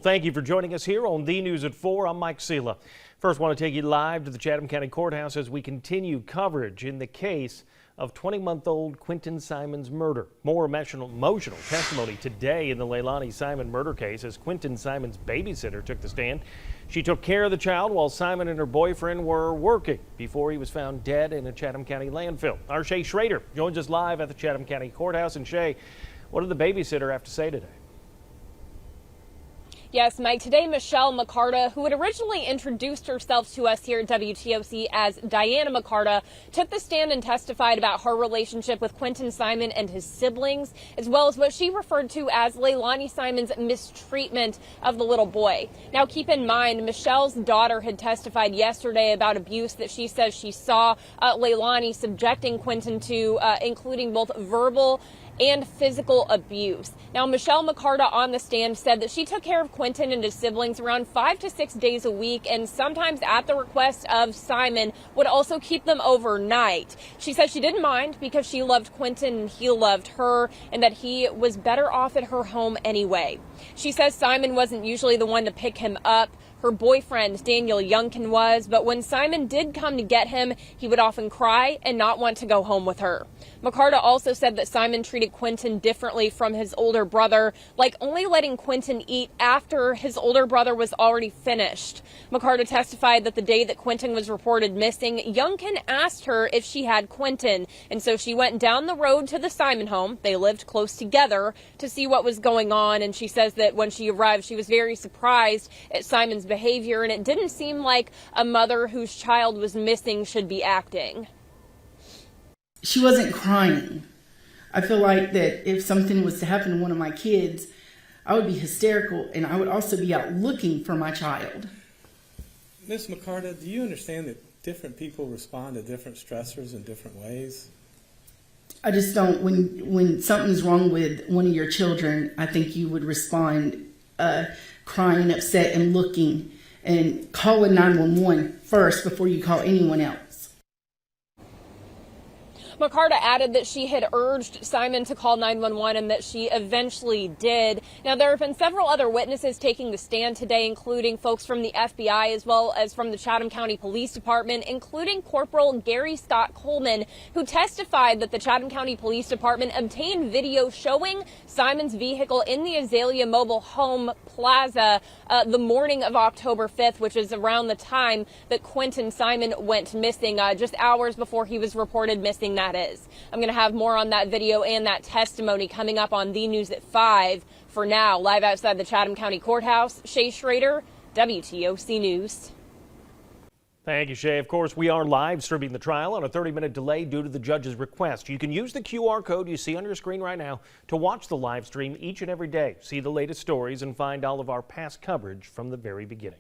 Thank you for joining us here on The News at 4. I'm Mike Sela. First, want to take you live to the Chatham County Courthouse as we continue coverage in the case of 20-month-old Quentin Simon's murder. More emotional testimony today in the Leilani Simon murder case as Quentin Simon's babysitter took the stand. She took care of the child while Simon and her boyfriend were working before he was found dead in a Chatham County landfill. Our Shay Schrader joins us live at the Chatham County Courthouse. And Shay, what did the babysitter have to say today? Yes, Mike. Today, Michelle McCarta, who had originally introduced herself to us here at WTOC as Diana McCarta, took the stand and testified about her relationship with Quentin Simon and his siblings, as well as what she referred to as Leilani Simon's mistreatment of the little boy. Now, keep in mind, Michelle's daughter had testified yesterday about abuse that she says she saw Leilani subjecting Quentin to, including both verbal and physical abuse. Now, Michelle McCarta on the stand said that she took care of Quentin and his siblings around 5 to 6 days a week, and sometimes at the request of Simon would also keep them overnight. She said she didn't mind because she loved Quentin and he loved her, and that he was better off at her home anyway. She says Simon wasn't usually the one to pick him up. Her boyfriend, Daniel Youngkin, was, but when Simon did come to get him, he would often cry and not want to go home with her. McCarta also said that Simon treated Quentin differently from his older brother, like only letting Quentin eat after his older brother was already finished. McCarta testified that the day that Quentin was reported missing, Youngkin asked her if she had Quentin, and so she went down the road to the Simon home. They lived close together to see what was going on, and she says that when she arrived, she was very surprised at Simon's behavior, and it didn't seem like a mother whose child was missing should be acting. She wasn't crying. I feel like that if something was to happen to one of my kids, I would be hysterical, and I would also be out looking for my child. Ms. McCarta, do you understand that different people respond to different stressors in different ways? I just don't. When something's wrong with one of your children, I think you would respond crying, upset, and looking, and calling 911 first before you call anyone else. McCarta added that she had urged Simon to call 911 and that she eventually did. Now, there have been several other witnesses taking the stand today, including folks from the FBI as well as from the Chatham County Police Department, including Corporal Gary Scott Coleman, who testified that the Chatham County Police Department obtained video showing Simon's vehicle in the Azalea Mobile Home Plaza the morning of October 5th, which is around the time that Quentin Simon went missing, just hours before he was reported missing. That is. I'm going to have more on that video and that testimony coming up on The News at 5. For now, live outside the Chatham County Courthouse, Shay Schrader, WTOC News. Thank you, Shay. Of course, we are live streaming the trial on a 30-minute delay due to the judge's request. You can use the QR code you see on your screen right now to watch the live stream each and every day, see the latest stories, and find all of our past coverage from the very beginning.